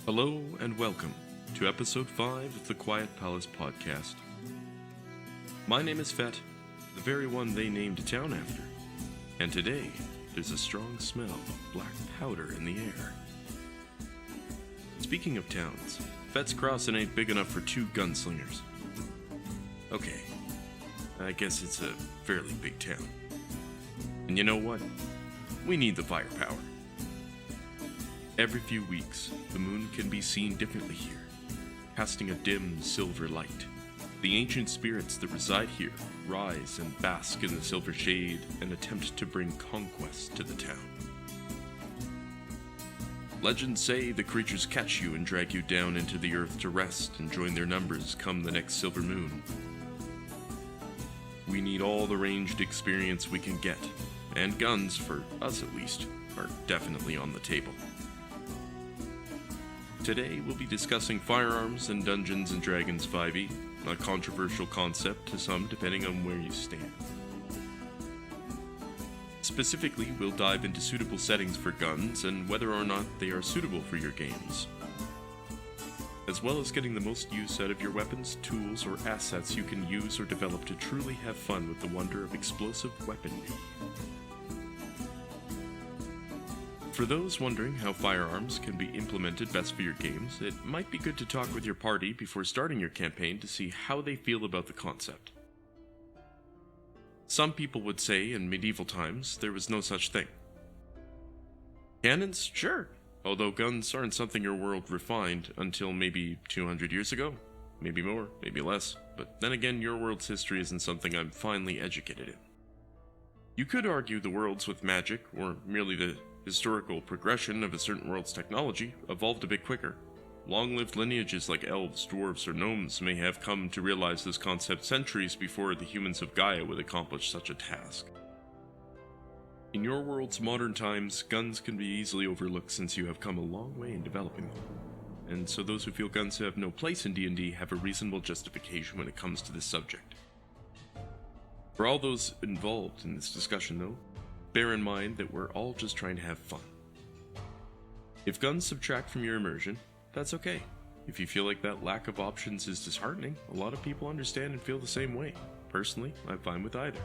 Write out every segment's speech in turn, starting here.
Hello and welcome to episode 5 of the Quiet Palace podcast. My name is Fett, the very one they named a town after, and today there's a strong smell of black powder in the air. Speaking of towns, Fett's Crossing ain't big enough for 2 gunslingers. Okay, I guess it's a fairly big town. And you know what? We need the firepower. Every few weeks, the moon can be seen differently here, casting a dim silver light. The ancient spirits that reside here rise and bask in the silver shade and attempt to bring conquest to the town. Legends say the creatures catch you and drag you down into the earth to rest and join their numbers come the next silver moon. We need all the ranged experience we can get, and guns, for us at least, are definitely on the table. Today we'll be discussing Firearms and Dungeons & Dragons 5e, a controversial concept to some depending on where you stand. Specifically, we'll dive into suitable settings for guns and whether or not they are suitable for your games, as well as getting the most use out of your weapons, tools, or assets you can use or develop to truly have fun with the wonder of explosive weaponry. For those wondering how firearms can be implemented best for your games, it might be good to talk with your party before starting your campaign to see how they feel about the concept. Some people would say in medieval times there was no such thing. Cannons? Sure, although guns aren't something your world refined until maybe 200 years ago. Maybe more, maybe less, but then again your world's history isn't something I'm finely educated in. You could argue the worlds with magic, or merely the historical progression of a certain world's technology, evolved a bit quicker. Long-lived lineages like elves, dwarves, or gnomes may have come to realize this concept centuries before the humans of Gaia would accomplish such a task. In your world's modern times, guns can be easily overlooked since you have come a long way in developing them. And so those who feel guns have no place in D&D have a reasonable justification when it comes to this subject. For all those involved in this discussion though, bear in mind that we're all just trying to have fun. If guns subtract from your immersion, that's okay. If you feel like that lack of options is disheartening, a lot of people understand and feel the same way. Personally, I'm fine with either.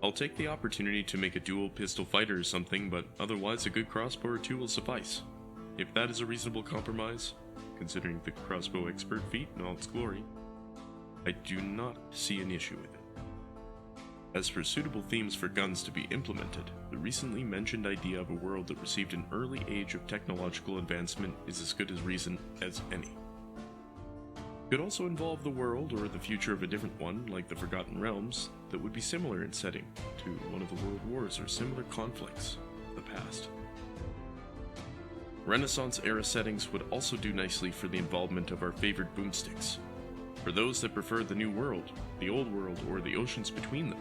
I'll take the opportunity to make a dual pistol fighter or something, but otherwise a good crossbow or 2 will suffice. If that is a reasonable compromise, considering the crossbow expert feat in all its glory, I do not see an issue with it. As for suitable themes for guns to be implemented, the recently mentioned idea of a world that received an early age of technological advancement is as good a reason as any. It could also involve the world or the future of a different one, like the Forgotten Realms, that would be similar in setting to one of the world wars or similar conflicts of the past. Renaissance-era settings would also do nicely for the involvement of our favored boomsticks. For those that prefer the New World, the Old World, or the oceans between them,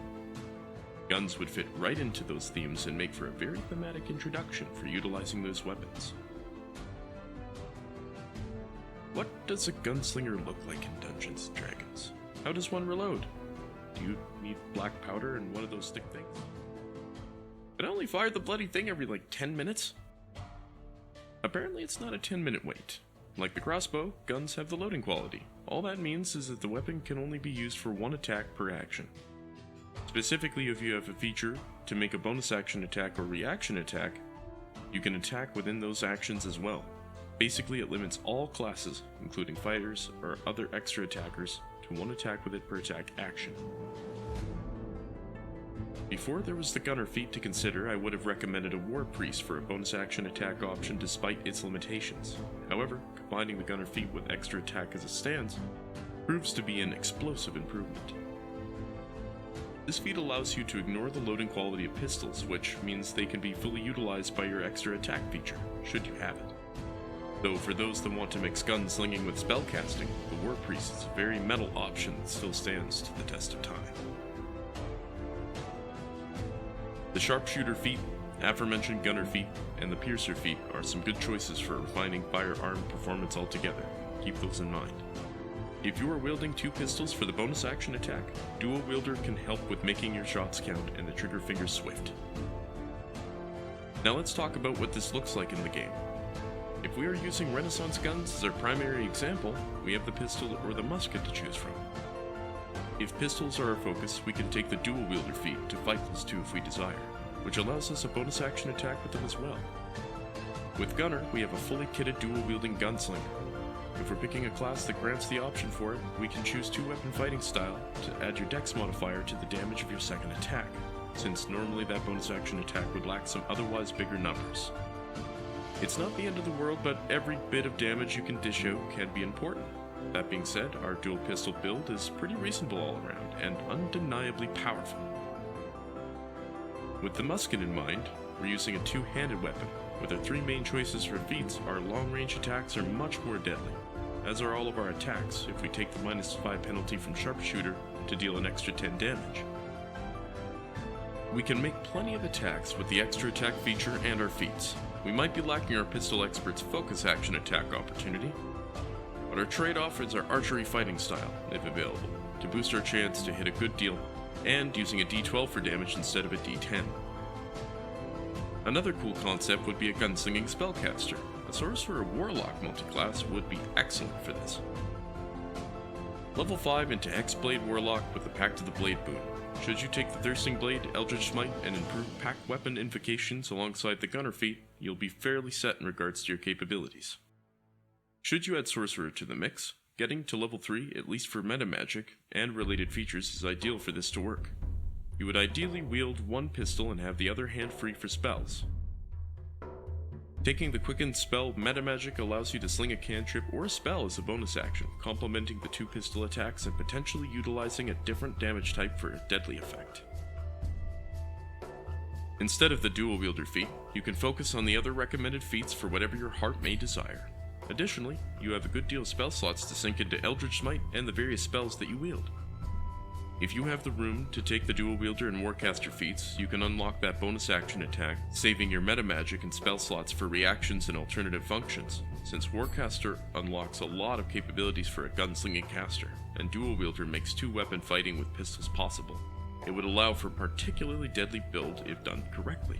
guns would fit right into those themes and make for a very thematic introduction for utilizing those weapons. What does a gunslinger look like in Dungeons & Dragons? How does one reload? Do you need black powder and one of those stick things? Can I only fire the bloody thing every 10 minutes? Apparently it's not a 10-minute wait. Like the crossbow, guns have the loading quality. All that means is that the weapon can only be used for 1 attack per action. Specifically, if you have a feature to make a bonus action attack or reaction attack, you can attack within those actions as well. Basically, it limits all classes, including fighters or other extra attackers, to 1 attack with it per attack action. Before there was the gunner feat to consider, I would have recommended a war priest for a bonus action attack option despite its limitations. However, combining the gunner feat with extra attack as it stands proves to be an explosive improvement. This feat allows you to ignore the loading quality of pistols, which means they can be fully utilized by your extra attack feature, should you have it. Though for those that want to mix gunslinging with spellcasting, the War Priest is a very metal option that still stands to the test of time. The Sharpshooter feat, aforementioned Gunner feat, and the Piercer feat are some good choices for refining firearm performance altogether. Keep those in mind. If you are wielding 2 pistols for the bonus action attack, Dual Wielder can help with making your shots count and the trigger finger swift. Now let's talk about what this looks like in the game. If we are using Renaissance guns as our primary example, we have the pistol or the musket to choose from. If pistols are our focus, we can take the dual-wielder feat to fight +2 if we desire, which allows us a bonus action attack with them as well. With Gunner, we have a fully kitted dual-wielding gunslinger. If we're picking a class that grants the option for it, we can choose 2-weapon fighting style to add your dex modifier to the damage of your second attack, since normally that bonus action attack would lack some otherwise bigger numbers. It's not the end of the world, but every bit of damage you can dish out can be important. That being said, our dual pistol build is pretty reasonable all around, and undeniably powerful. With the musket in mind, we're using a 2-handed weapon. With our 3 main choices for feats, our long-range attacks are much more deadly, as are all of our attacks if we take the -5 penalty from sharpshooter to deal an extra 10 damage. We can make plenty of attacks with the extra attack feature and our feats. We might be lacking our pistol expert's focus action attack opportunity, but our trade-off is our archery fighting style, if available, to boost our chance to hit a good deal, and using a D12 for damage instead of a D10. Another cool concept would be a gunslinging spellcaster. A sorcerer or warlock multiclass would be excellent for this. Level 5 into Hexblade Warlock with the Pact of the Blade boon. Should you take the Thirsting Blade, Eldritch Smite, and improved pact weapon invocations alongside the Gunner feat, you'll be fairly set in regards to your capabilities. Should you add Sorcerer to the mix, getting to level 3, at least for meta magic and related features, is ideal for this to work. You would ideally wield 1 pistol and have the other hand free for spells. Taking the quickened spell meta magic allows you to sling a cantrip or a spell as a bonus action, complementing the 2 pistol attacks and potentially utilizing a different damage type for a deadly effect. Instead of the dual wielder feat, you can focus on the other recommended feats for whatever your heart may desire. Additionally, you have a good deal of spell slots to sink into Eldritch Smite and the various spells that you wield. If you have the room to take the dual wielder and warcaster feats, you can unlock that bonus action attack, saving your meta magic and spell slots for reactions and alternative functions, since warcaster unlocks a lot of capabilities for a gunslinging caster, and dual wielder makes 2-weapon fighting with pistols possible. It would allow for a particularly deadly build if done correctly.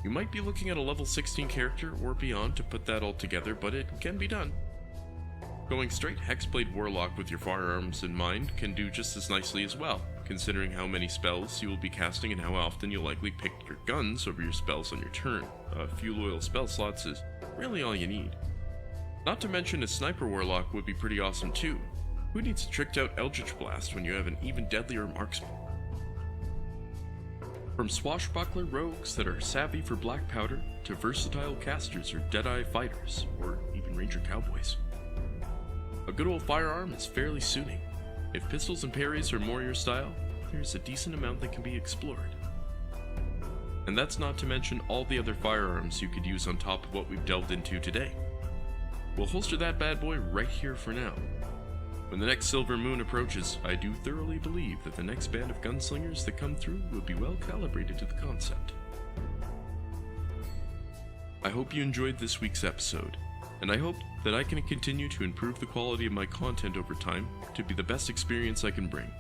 You might be looking at a level 16 character or beyond to put that all together, but it can be done. Going straight Hexblade Warlock with your firearms in mind can do just as nicely as well, considering how many spells you will be casting and how often you'll likely pick your guns over your spells on your turn. A few loyal spell slots is really all you need. Not to mention a Sniper Warlock would be pretty awesome too. Who needs a tricked out Eldritch Blast when you have an even deadlier marksman? From swashbuckler rogues that are savvy for black powder to versatile casters or deadeye fighters, or even ranger cowboys. A good old firearm is fairly suiting. If pistols and parries are more your style, there's a decent amount that can be explored. And that's not to mention all the other firearms you could use on top of what we've delved into today. We'll holster that bad boy right here for now. When the next silver moon approaches, I do thoroughly believe that the next band of gunslingers that come through will be well calibrated to the concept. I hope you enjoyed this week's episode, and I hope that I can continue to improve the quality of my content over time to be the best experience I can bring.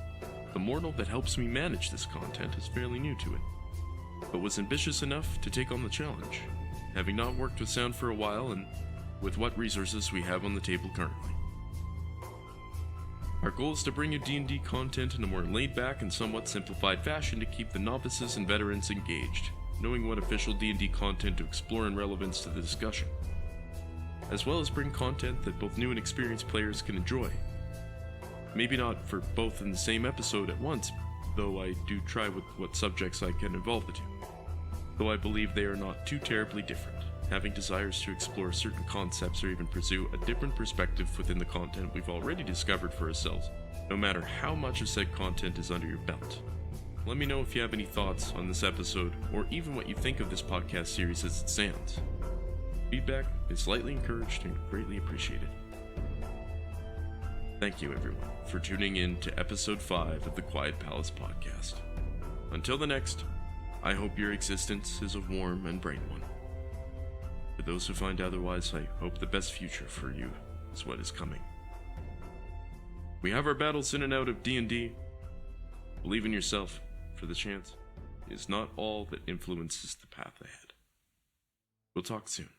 The mortal that helps me manage this content is fairly new to it, but was ambitious enough to take on the challenge, having not worked with sound for a while and with what resources we have on the table currently. Our goal is to bring you D&D content in a more laid-back and somewhat simplified fashion to keep the novices and veterans engaged, knowing what official D&D content to explore in relevance to the discussion, as well as bring content that both new and experienced players can enjoy. Maybe not for both in the same episode at once, though I do try with what subjects I can involve the two, though I believe they are not too terribly different, having desires to explore certain concepts or even pursue a different perspective within the content we've already discovered for ourselves, no matter how much of said content is under your belt. Let me know if you have any thoughts on this episode, or even what you think of this podcast series as it stands. Feedback is slightly encouraged and greatly appreciated. Thank you, everyone, for tuning in to episode 5 of the Quiet Palace podcast. Until the next, I hope your existence is a warm and bright one. For those who find otherwise, I hope the best future for you is what is coming. We have our battles in and out of D&D. Believe in yourself, for the chance is not all that influences the path ahead. We'll talk soon.